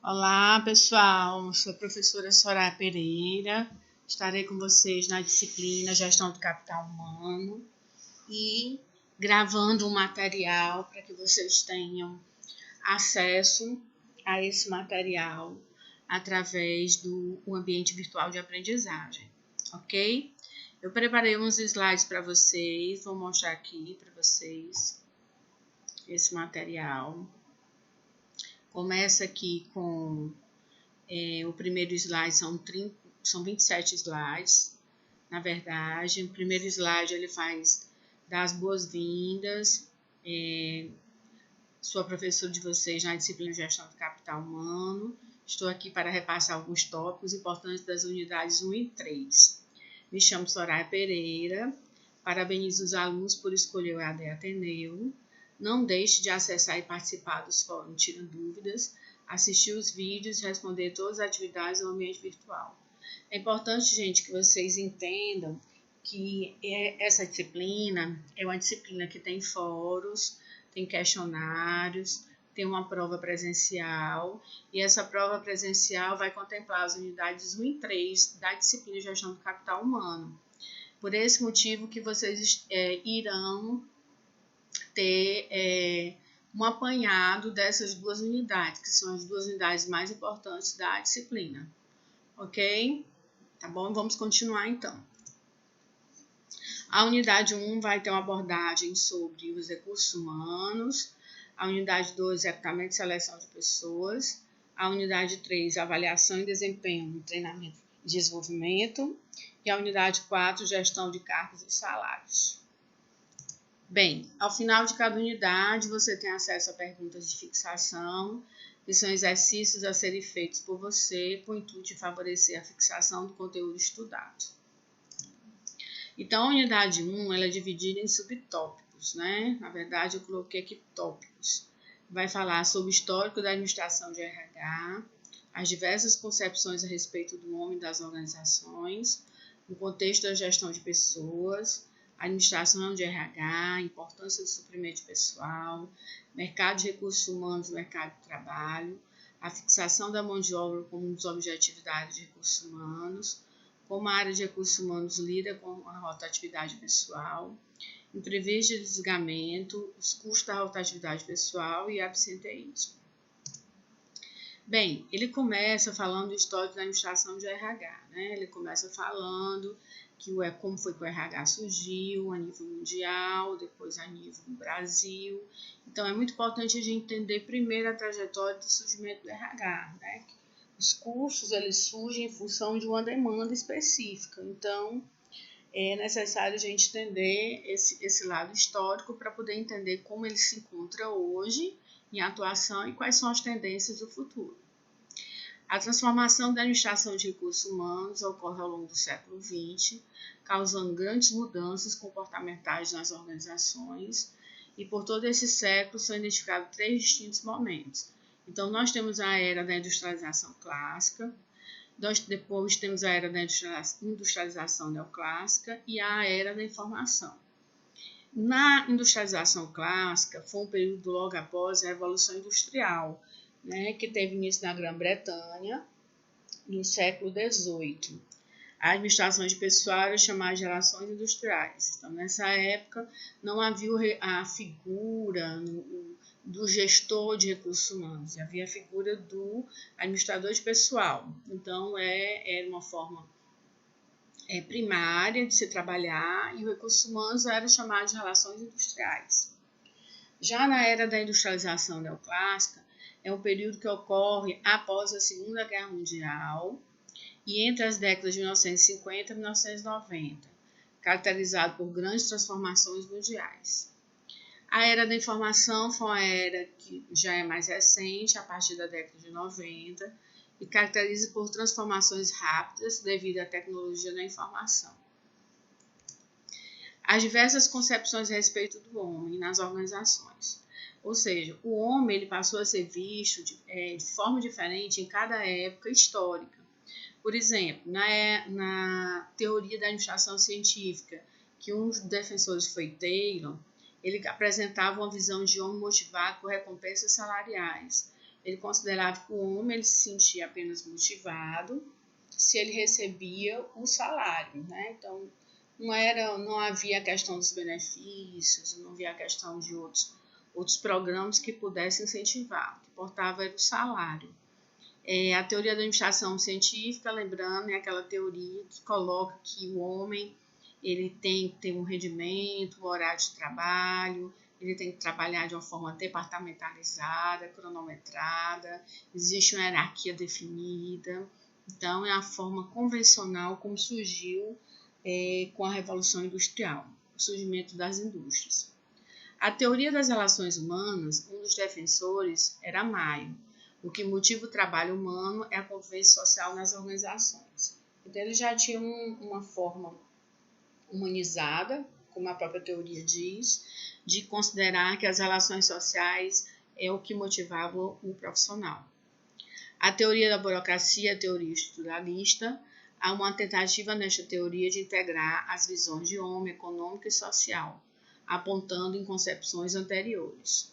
Olá, pessoal. Sou a professora Soraya Pereira. Estarei com vocês na disciplina Gestão do Capital Humano e gravando um material para que vocês tenham acesso a esse material através do ambiente virtual de aprendizagem, ok? Eu preparei uns slides para vocês, vou mostrar aqui para vocês esse material. Começa aqui com o primeiro slide, são 27 slides, na verdade. O primeiro slide ele faz dar as boas-vindas, sou a professora de vocês na disciplina de Gestão do Capital Humano. Estou aqui para repassar alguns tópicos importantes das unidades 1 e 3. Me chamo Soraya Pereira, parabenizo os alunos por escolher o EAD Ateneu. Não deixe de acessar e participar dos fóruns Tira Dúvidas, assistir os vídeos e responder todas as atividades no ambiente virtual. É importante, gente, que vocês entendam que essa disciplina é uma disciplina que tem fóruns, tem questionários, tem uma prova presencial, e essa prova presencial vai contemplar as unidades 1 e 3 da disciplina de Gestão do Capital Humano. Por esse motivo que vocês irão ter um apanhado dessas duas unidades, que são as duas unidades mais importantes da disciplina. Ok? Tá bom? Vamos continuar então. A unidade 1 vai ter uma abordagem sobre os recursos humanos. A unidade 2, recrutamento e seleção de pessoas. A unidade 3, avaliação e desempenho no treinamento e desenvolvimento. E a unidade 4, gestão de cargos e salários. Bem, ao final de cada unidade, você tem acesso a perguntas de fixação, que são exercícios a serem feitos por você, com o intuito de favorecer a fixação do conteúdo estudado. Então, a unidade 1 ela é dividida em subtópicos, né? Na verdade, eu coloquei aqui tópicos. Vai falar sobre o histórico da administração de RH, as diversas concepções a respeito do homem e das organizações, o contexto da gestão de pessoas, administração de RH, importância do suprimento pessoal, mercado de recursos humanos e mercado de trabalho, a fixação da mão de obra como um dos objetivos da área de recursos humanos, como a área de recursos humanos lida com a rotatividade pessoal, entrevista de desligamento, os custos da rotatividade pessoal e absenteísmo. Bem, ele começa falando do histórico da administração de RH, né? Ele começa falando como foi que o RH surgiu a nível mundial, depois a nível do Brasil. Então, é muito importante a gente entender primeiro a trajetória do surgimento do RH, né? Os cursos, eles surgem em função de uma demanda específica. Então, é necessário a gente entender esse lado histórico para poder entender como ele se encontra hoje em atuação e quais são as tendências do futuro. A transformação da administração de recursos humanos ocorre ao longo do século XX, causando grandes mudanças comportamentais nas organizações, e por todo esse século são identificados 3 distintos momentos. Então, nós temos a era da industrialização clássica, depois temos a era da industrialização neoclássica e a era da informação. Na industrialização clássica, foi um período logo após a Revolução Industrial, né, que teve início na Grã-Bretanha, no século XVIII. A administração de pessoal era chamada de relações industriais. Então, nessa época, não havia a figura do gestor de recursos humanos, havia a figura do administrador de pessoal. Então, era uma forma primária de se trabalhar e os recursos humanos eram chamados de relações industriais. Já na era da industrialização neoclássica, é um período que ocorre após a Segunda Guerra Mundial e entre as décadas de 1950 e 1990, caracterizado por grandes transformações mundiais. A era da informação foi uma era que já é mais recente, a partir da década de 90, e caracteriza por transformações rápidas devido à tecnologia da informação. As diversas concepções a respeito do homem nas organizações. Ou seja, o homem ele passou a ser visto de forma diferente em cada época histórica. Por exemplo, na teoria da administração científica, que um dos defensores foi Taylor, ele apresentava uma visão de homem motivado por recompensas salariais. Ele considerava que o homem ele se sentia apenas motivado se ele recebia o salário, né? Então, não havia a questão dos benefícios, não havia a questão de outros programas que pudessem incentivar. O que importava era o salário. A teoria da administração científica, lembrando, é aquela teoria que coloca que o homem ele tem que ter um rendimento, um horário de trabalho, ele tem que trabalhar de uma forma departamentalizada, cronometrada, existe uma hierarquia definida. Então, é a forma convencional como surgiu com a Revolução Industrial, o surgimento das indústrias. A teoria das relações humanas, um dos defensores era Maio. O que motiva o trabalho humano é a convivência social nas organizações. Então, ele já tinha uma forma humanizada, como a própria teoria diz, de considerar que as relações sociais é o que motivava o profissional. A teoria da burocracia, a teoria estruturalista, há uma tentativa nesta teoria de integrar as visões de homem, econômico e social, apontando em concepções anteriores.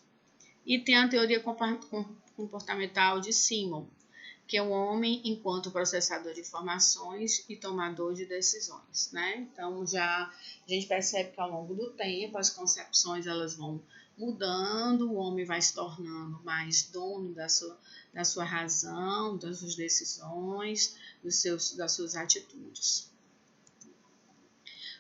E tem a teoria comportamental de Simon, que é o homem enquanto processador de informações e tomador de decisões, né? Então, a gente percebe que ao longo do tempo as concepções elas vão mudando, o homem vai se tornando mais dono da sua razão, das suas decisões, das suas atitudes.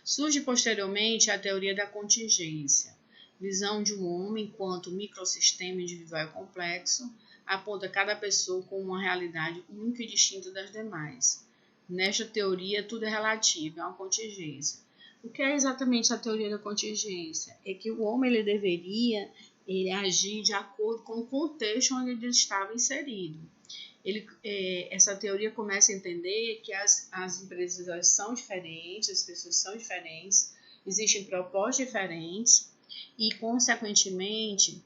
Surge posteriormente a teoria da contingência, visão de um homem enquanto microsistema individual complexo, aponta cada pessoa como uma realidade única e distinta das demais. Nesta teoria, tudo é relativo, é uma contingência. O que é exatamente a teoria da contingência? É que o homem ele deveria agir de acordo com o contexto onde ele estava inserido. Essa teoria começa a entender que as empresas são diferentes, as pessoas são diferentes, existem propostas diferentes e, consequentemente,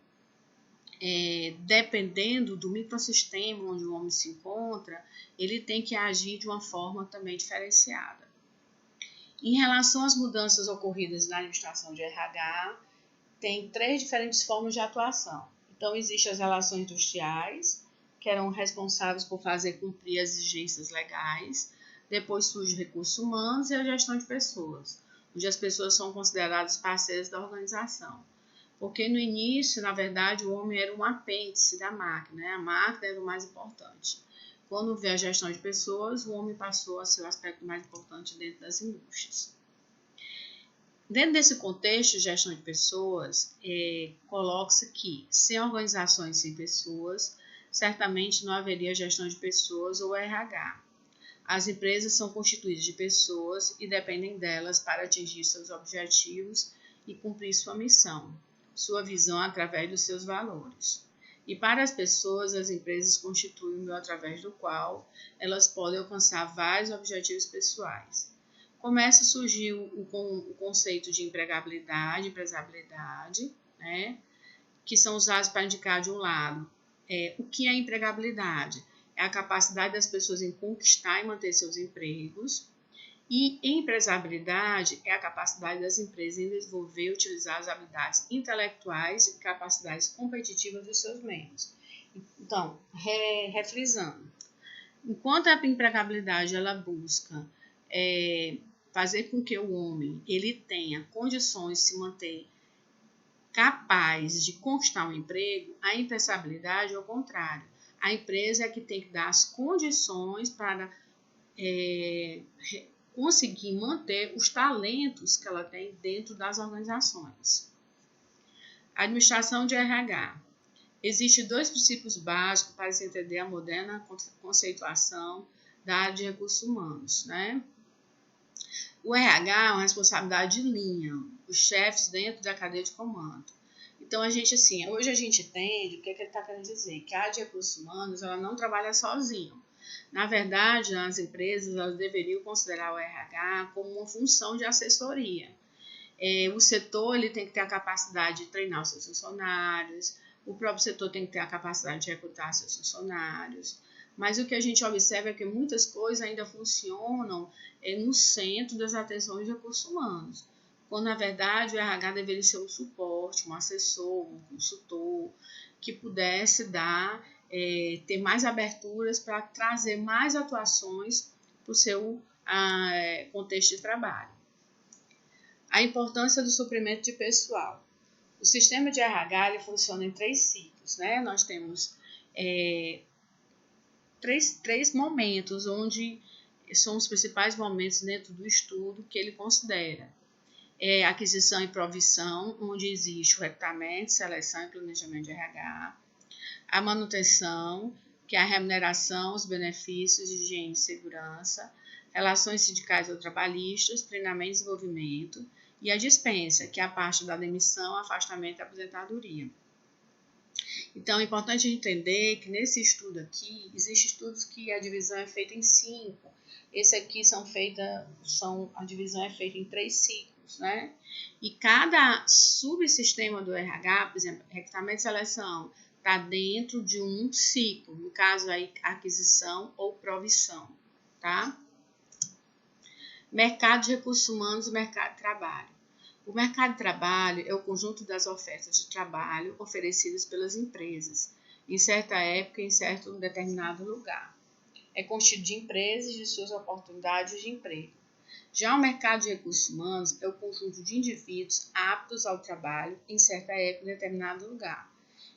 dependendo do microsistema onde o homem se encontra, ele tem que agir de uma forma também diferenciada. Em relação às mudanças ocorridas na administração de RH, tem 3 diferentes formas de atuação. Então, existem as relações industriais, que eram responsáveis por fazer cumprir as exigências legais. Depois surge recursos humanos e a gestão de pessoas, onde as pessoas são consideradas parceiras da organização. Porque no início, na verdade, o homem era um apêndice da máquina, né? A máquina era o mais importante. Quando veio a gestão de pessoas, o homem passou a ser o aspecto mais importante dentro das indústrias. Dentro desse contexto de gestão de pessoas, coloca-se que sem organizações, sem pessoas, certamente não haveria gestão de pessoas ou RH. As empresas são constituídas de pessoas e dependem delas para atingir seus objetivos e cumprir sua missão, sua visão através dos seus valores. E para as pessoas, as empresas constituem um meio através do qual elas podem alcançar vários objetivos pessoais. Começa a surgir o conceito de empregabilidade, empresabilidade, né, que são usados para indicar de um lado o que é empregabilidade. É a capacidade das pessoas em conquistar e manter seus empregos. E empresabilidade é a capacidade das empresas em desenvolver e utilizar as habilidades intelectuais e capacidades competitivas dos seus membros. Então, refrisando, enquanto a empregabilidade ela busca fazer com que o homem ele tenha condições de se manter capaz de conquistar um emprego, a empresabilidade é o contrário. A empresa é que tem que dar as condições para conseguir manter os talentos que ela tem dentro das organizações. Administração de RH. Existem 2 princípios básicos para se entender a moderna conceituação da área de recursos humanos, né? O RH é uma responsabilidade de linha, os chefes dentro da cadeia de comando. Então, hoje a gente entende o que ele está querendo dizer, que a área de recursos humanos ela não trabalha sozinha. Na verdade, as empresas elas deveriam considerar o RH como uma função de assessoria. O setor ele tem que ter a capacidade de treinar os seus funcionários, o próprio setor tem que ter a capacidade de recrutar seus funcionários, mas o que a gente observa é que muitas coisas ainda funcionam no centro das atenções de recursos humanos, quando na verdade o RH deveria ser um suporte, um assessor, um consultor, que pudesse dar ter mais aberturas para trazer mais atuações para o seu contexto de trabalho. A importância do suprimento de pessoal. O sistema de RH ele funciona em 3 ciclos, né? Nós temos três momentos, onde são os principais momentos dentro do estudo que ele considera. Aquisição e provisão, onde existe o recrutamento, seleção e planejamento de RH. A manutenção, que é a remuneração, os benefícios, higiene e segurança. Relações sindicais ou trabalhistas, treinamento e desenvolvimento. E a dispensa, que é a parte da demissão, afastamento e aposentadoria. Então, é importante entender que nesse estudo aqui, existem estudos que a divisão é feita em 5. Esse aqui a divisão é feita em 3 ciclos, né? E cada subsistema do RH, por exemplo, recrutamento e seleção, está dentro de um ciclo, no caso aí, aquisição ou provisão, tá? Mercado de recursos humanos e mercado de trabalho. O mercado de trabalho é o conjunto das ofertas de trabalho oferecidas pelas empresas, em certa época e em certo determinado lugar. É constituído de empresas e de suas oportunidades de emprego. Já o mercado de recursos humanos é o conjunto de indivíduos aptos ao trabalho em certa época e determinado lugar.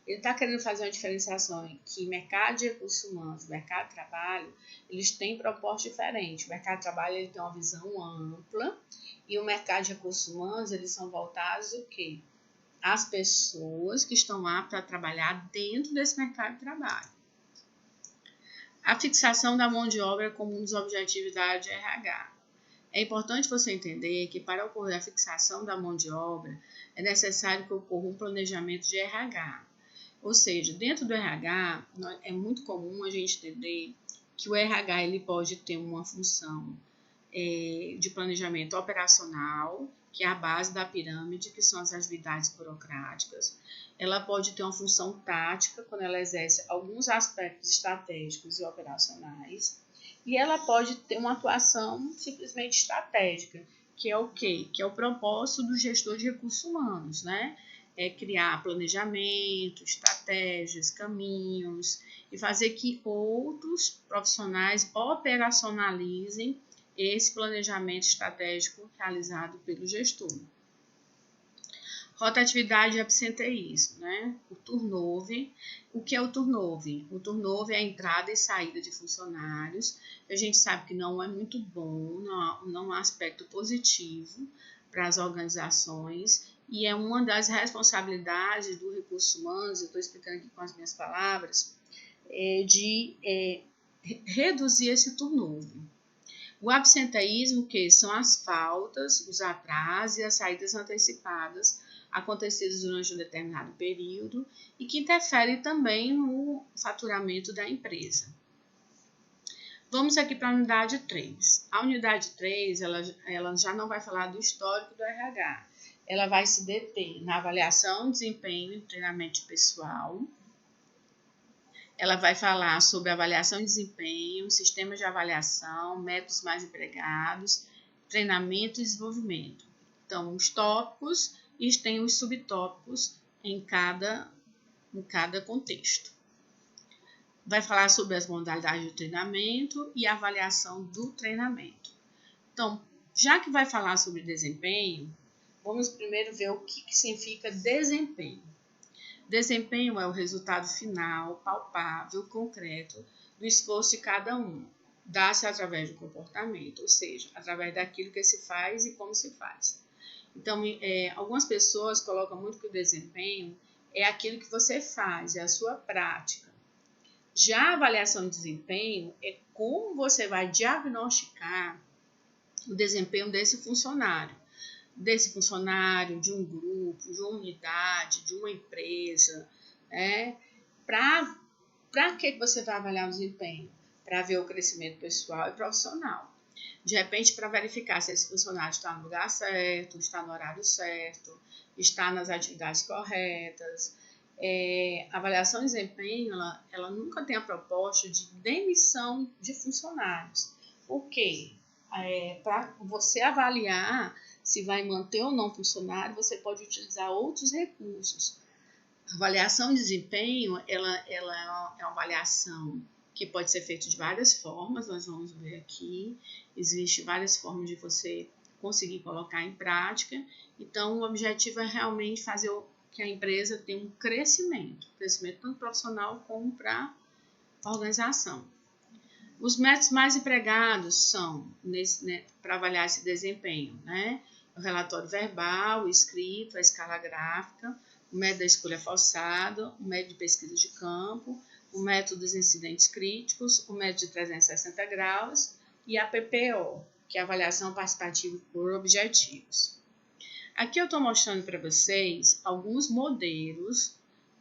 Ele está querendo fazer uma diferenciação em que mercado de recursos humanos e mercado de trabalho, eles têm propostas diferentes. O mercado de trabalho ele tem uma visão ampla e o mercado de recursos humanos, eles são voltados o quê? As pessoas que estão aptas a trabalhar dentro desse mercado de trabalho. A fixação da mão de obra como um dos objetivos da área de RH. É importante você entender que para ocorrer a fixação da mão de obra, é necessário que ocorra um planejamento de RH. Ou seja, dentro do RH, é muito comum a gente entender que o RH ele pode ter uma função de planejamento operacional, que é a base da pirâmide, que são as atividades burocráticas. Ela pode ter uma função tática, quando ela exerce alguns aspectos estratégicos e operacionais. E ela pode ter uma atuação simplesmente estratégica, que é o quê? Que é o propósito do gestor de recursos humanos, né? É criar planejamento, estratégias, caminhos e fazer que outros profissionais operacionalizem esse planejamento estratégico realizado pelo gestor. Rotatividade e absenteísmo, né? O turnover. O que é o turnover? O turnover é a entrada e saída de funcionários. A gente sabe que não é muito bom, não é um aspecto positivo para as organizações e é uma das responsabilidades do recursos humanos, eu estou explicando aqui com as minhas palavras, de reduzir esse turnover. O absenteísmo, que são as faltas, os atrasos e as saídas antecipadas acontecidas durante um determinado período e que interferem também no faturamento da empresa. Vamos aqui para a unidade 3. A unidade 3, ela já não vai falar do histórico do RH. Ela vai se deter na avaliação, desempenho e treinamento pessoal. Ela vai falar sobre avaliação de desempenho, sistemas de avaliação, métodos mais empregados, treinamento e desenvolvimento. Então, os tópicos e tem os subtópicos em cada contexto. Vai falar sobre as modalidades de treinamento e avaliação do treinamento. Então, já que vai falar sobre desempenho, vamos primeiro ver o que significa desempenho. Desempenho é o resultado final, palpável, concreto do esforço de cada um. Dá-se através do comportamento, ou seja, através daquilo que se faz e como se faz. Então, algumas pessoas colocam muito que o desempenho é aquilo que você faz, é a sua prática. Já a avaliação de desempenho é como você vai diagnosticar o desempenho desse funcionário, de um grupo, de uma unidade, de uma empresa, né? Para que você vai avaliar o desempenho? Para ver o crescimento pessoal e profissional. De repente, para verificar se esse funcionário está no lugar certo, está no horário certo, está nas atividades corretas. A avaliação de desempenho, ela nunca tem a proposta de demissão de funcionários. Por quê? Para você avaliar se vai manter ou não funcionário, você pode utilizar outros recursos. A avaliação de desempenho, ela é uma avaliação que pode ser feita de várias formas, nós vamos ver aqui. Existem várias formas de você conseguir colocar em prática. Então, o objetivo é realmente fazer que a empresa tenha um crescimento tanto profissional como para a organização. Os métodos mais empregados são, para avaliar esse desempenho, né? O relatório verbal, o escrito, a escala gráfica, o método da escolha forçada, o método de pesquisa de campo, o método dos incidentes críticos, o método de 360 graus e a PPO, que é a avaliação participativa por objetivos. Aqui eu estou mostrando para vocês alguns modelos,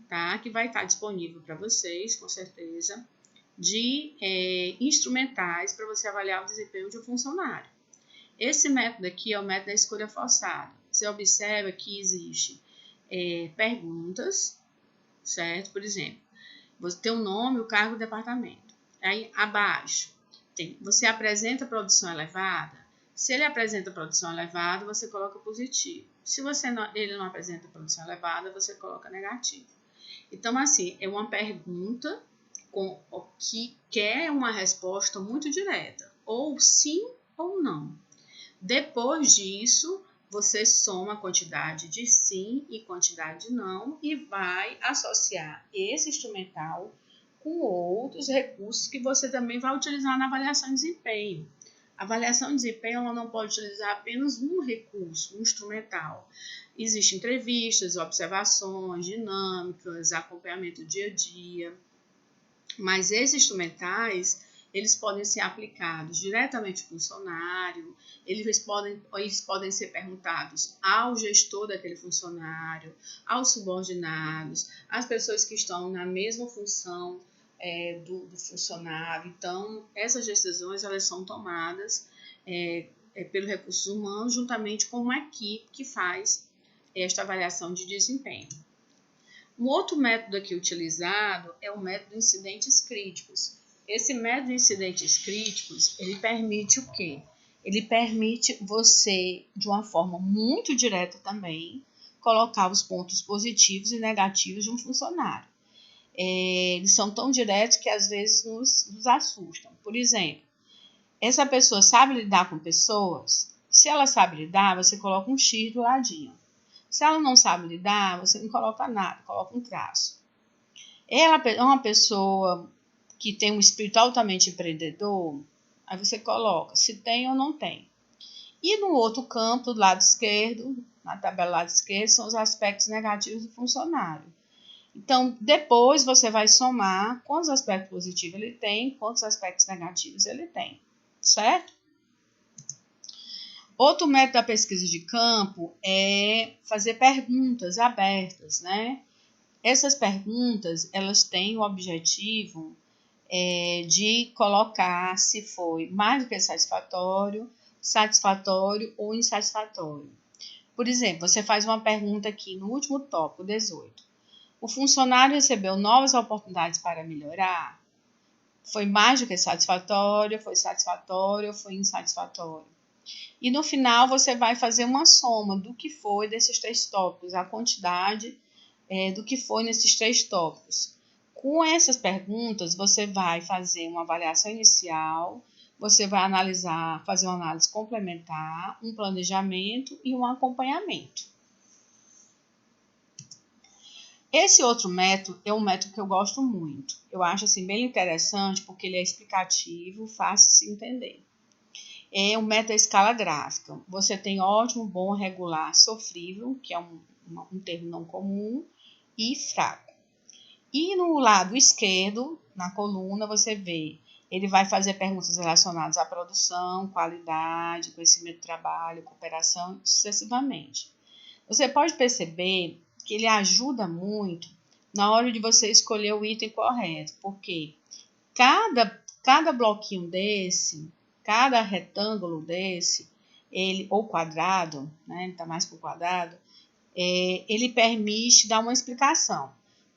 tá? Que vai estar disponível para vocês, com certeza, de instrumentais para você avaliar o desempenho de um funcionário. Esse método aqui é o método da escolha forçada. Você observa que existe perguntas, certo? Por exemplo, você tem o nome, o cargo, o departamento. Aí, abaixo, você apresenta produção elevada? Se ele apresenta produção elevada, você coloca positivo. Se ele não apresenta produção elevada, você coloca negativo. Então, assim, é uma pergunta que quer uma resposta muito direta, ou sim ou não. Depois disso, você soma a quantidade de sim e quantidade de não e vai associar esse instrumental com outros recursos que você também vai utilizar na avaliação de desempenho. A avaliação de desempenho ela não pode utilizar apenas um recurso, um instrumental. Existem entrevistas, observações, dinâmicas, acompanhamento do dia a dia. Mas esses instrumentais, eles podem ser aplicados diretamente ao funcionário, eles podem ser perguntados ao gestor daquele funcionário, aos subordinados, às pessoas que estão na mesma função do funcionário. Então, essas decisões elas são tomadas pelos recursos humanos juntamente com uma equipe que faz esta avaliação de desempenho. Um outro método aqui utilizado é o método de incidentes críticos. Esse método de incidentes críticos, ele permite o quê? Ele permite você, de uma forma muito direta também, colocar os pontos positivos e negativos de um funcionário. Eles são tão diretos que às vezes nos assustam. Por exemplo, essa pessoa sabe lidar com pessoas? Se ela sabe lidar, você coloca um X do ladinho. Se ela não sabe lidar, você não coloca nada, coloca um traço. Ela é uma pessoa que tem um espírito altamente empreendedor, aí você coloca se tem ou não tem. E no outro campo, do lado esquerdo, na tabela do lado esquerdo, são os aspectos negativos do funcionário. Então, depois você vai somar quantos aspectos positivos ele tem, quantos aspectos negativos ele tem, certo? Outro método da pesquisa de campo é fazer perguntas abertas, né? Essas perguntas, elas têm o objetivo de colocar se foi mais do que satisfatório, satisfatório ou insatisfatório. Por exemplo, você faz uma pergunta aqui no último tópico, 18. O funcionário recebeu novas oportunidades para melhorar? Foi mais do que satisfatório, foi satisfatório ou foi insatisfatório? E no final você vai fazer uma soma do que foi desses 3 tópicos, a quantidade do que foi nesses 3 tópicos. Com essas perguntas, você vai fazer uma avaliação inicial, você vai analisar, fazer uma análise complementar, um planejamento e um acompanhamento. Esse outro método é um método que eu gosto muito. Eu acho assim, bem interessante porque ele é explicativo, fácil de se entender. É o método da escala gráfica. Você tem ótimo, bom, regular, sofrível, que é um termo não comum, e fraco. E no lado esquerdo, na coluna, você vê, ele vai fazer perguntas relacionadas à produção, qualidade, conhecimento do trabalho, cooperação, sucessivamente. Você pode perceber que ele ajuda muito na hora de você escolher o item correto, porque cada bloquinho desse, cada retângulo desse, ou quadrado, né, ele está mais para o quadrado, ele permite dar uma explicação.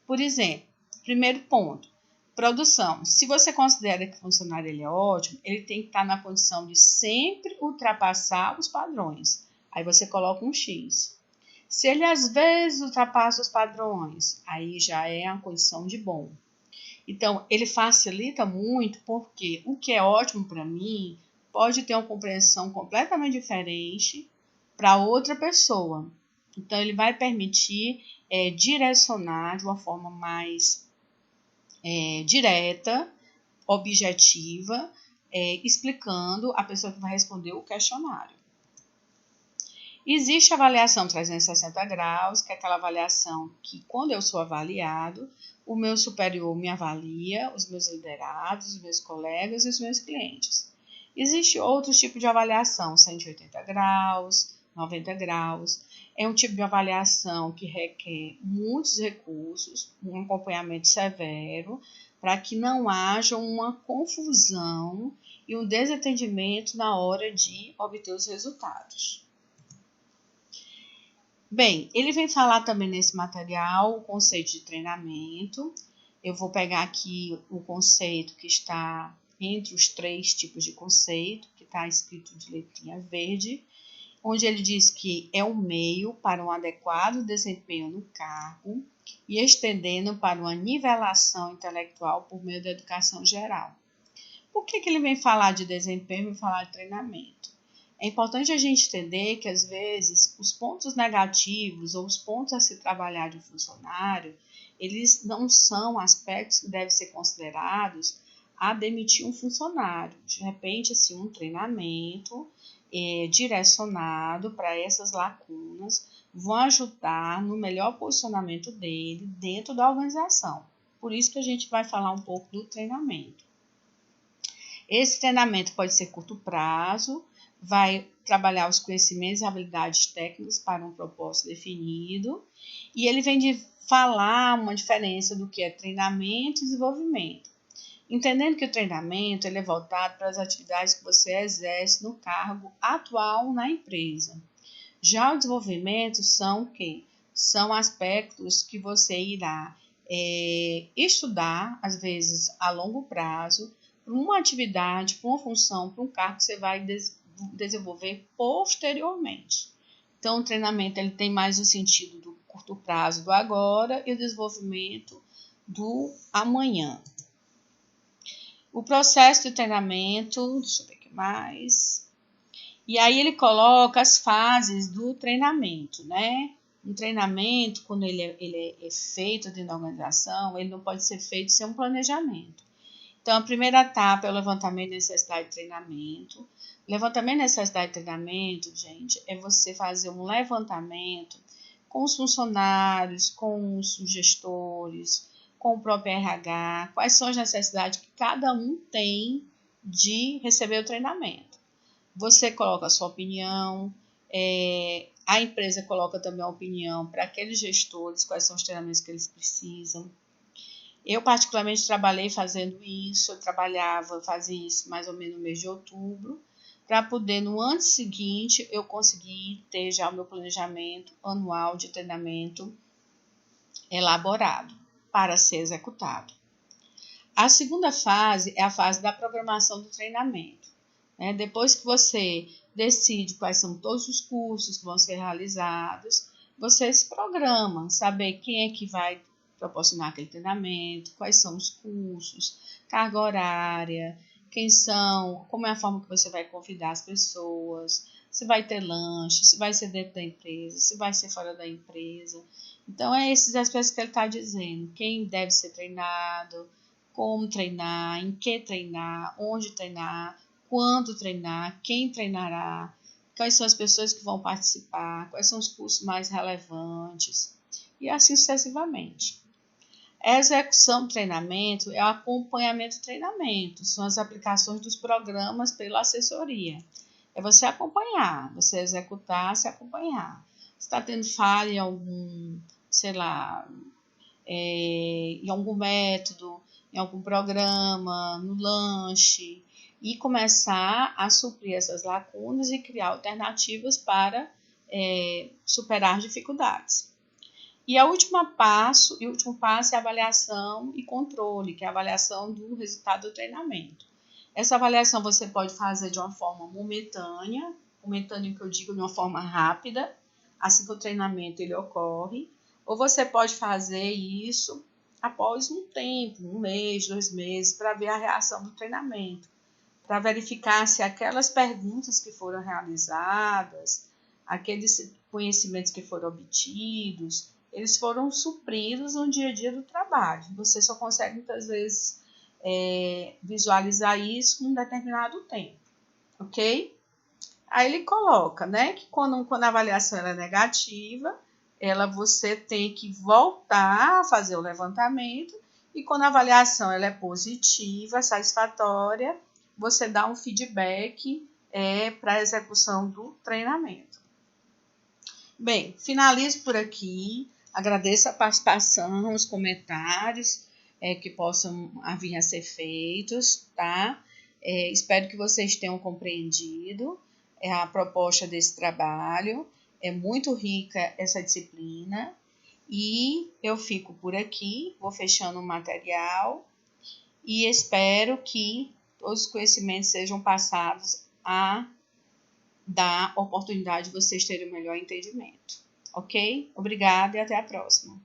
Por exemplo, primeiro ponto, produção. Se você considera que o funcionário ele é ótimo, ele tem que estar na condição de sempre ultrapassar os padrões. Aí você coloca um X. Se ele às vezes ultrapassa os padrões, aí já é a condição de bom. Então, ele facilita muito porque o que é ótimo para mim pode ter uma compreensão completamente diferente para outra pessoa. Então, ele vai permitir direcionar de uma forma mais direta, objetiva, explicando a pessoa que vai responder o questionário. Existe a avaliação 360 graus, que é aquela avaliação que, quando eu sou avaliado, o meu superior me avalia, os meus liderados, os meus colegas e os meus clientes. Existe outro tipo de avaliação, 180 graus, 90 graus. É um tipo de avaliação que requer muitos recursos, um acompanhamento severo, para que não haja uma confusão e um desentendimento na hora de obter os resultados. Bem, ele vem falar também nesse material o conceito de treinamento. Eu vou pegar aqui o conceito que está entre os 3 tipos de conceito, que está escrito de letrinha verde, onde ele diz que é um meio para um adequado desempenho no cargo e estendendo para uma nivelação intelectual por meio da educação geral. Por que ele vem falar de desempenho e falar de treinamento? É importante a gente entender que, às vezes, os pontos negativos ou os pontos a se trabalhar de um funcionário, eles não são aspectos que devem ser considerados a demitir um funcionário. De repente, assim, um treinamento direcionado para essas lacunas vão ajudar no melhor posicionamento dele dentro da organização. Por isso que a gente vai falar um pouco do treinamento. Esse treinamento pode ser curto prazo, vai trabalhar os conhecimentos e habilidades técnicas para um propósito definido, e ele vem de falar uma diferença do que é treinamento e desenvolvimento. Entendendo que o treinamento ele é voltado para as atividades que você exerce no cargo atual na empresa. Já o desenvolvimento são aspectos que você irá estudar, às vezes a longo prazo, para uma atividade, para uma função, para um cargo que você vai desenvolver posteriormente. Então, o treinamento ele tem mais o sentido do curto prazo, do agora, e o desenvolvimento do amanhã. O processo de treinamento, deixa eu ver aqui mais. E aí ele coloca as fases do treinamento, né? Um treinamento, quando ele é feito dentro da organização, ele não pode ser feito sem um planejamento. Então, a primeira etapa é o levantamento de necessidade de treinamento. Levantamento de necessidade de treinamento, gente, é você fazer um levantamento com os funcionários, com os gestores, com o próprio RH, quais são as necessidades que cada um tem de receber o treinamento. Você coloca a sua opinião, a empresa coloca também a opinião para aqueles gestores, quais são os treinamentos que eles precisam. Eu, particularmente, trabalhei fazendo isso, fazia isso mais ou menos no mês de outubro, para poder, no ano seguinte, eu conseguir ter já o meu planejamento anual de treinamento elaborado para ser executado. A segunda fase é a fase da programação do treinamento. Depois que você decide quais são todos os cursos que vão ser realizados, você se programa, saber quem é que vai proporcionar aquele treinamento, quais são os cursos, carga horária, quem são, como é a forma que você vai convidar as pessoas, se vai ter lanche, se vai ser dentro da empresa, se vai ser fora da empresa. Então, é esses aspectos que ele está dizendo, quem deve ser treinado, como treinar, em que treinar, onde treinar, quando treinar, quem treinará, quais são as pessoas que vão participar, quais são os cursos mais relevantes, e assim sucessivamente. A execução do treinamento é o acompanhamento do treinamento, são as aplicações dos programas pela assessoria. É você acompanhar, você executar, se acompanhar. Se está tendo falha em algum, em algum método, em algum programa, no lanche, e começar a suprir essas lacunas e criar alternativas para superar dificuldades. E o último passo é a avaliação e controle, que é a avaliação do resultado do treinamento. Essa avaliação você pode fazer de uma forma momentânea que eu digo de uma forma rápida, assim que o treinamento ele ocorre, ou você pode fazer isso após um tempo, 1 mês, 2 meses, para ver a reação do treinamento, para verificar se aquelas perguntas que foram realizadas, aqueles conhecimentos que foram obtidos, eles foram supridos no dia a dia do trabalho. Você só consegue, muitas vezes, visualizar isso com um determinado tempo, ok? Aí ele coloca, né, que quando a avaliação é negativa, você tem que voltar a fazer o levantamento, e quando a avaliação ela é positiva, satisfatória, você dá um feedback para a execução do treinamento. Bem, finalizo por aqui. Agradeço a participação, os comentários que possam vir a ser feitos, tá? Espero que vocês tenham compreendido a proposta desse trabalho. É muito rica essa disciplina. E eu fico por aqui, vou fechando o material e espero que todos os conhecimentos sejam passados a dar oportunidade de vocês terem um melhor entendimento. Ok? Obrigada e até a próxima.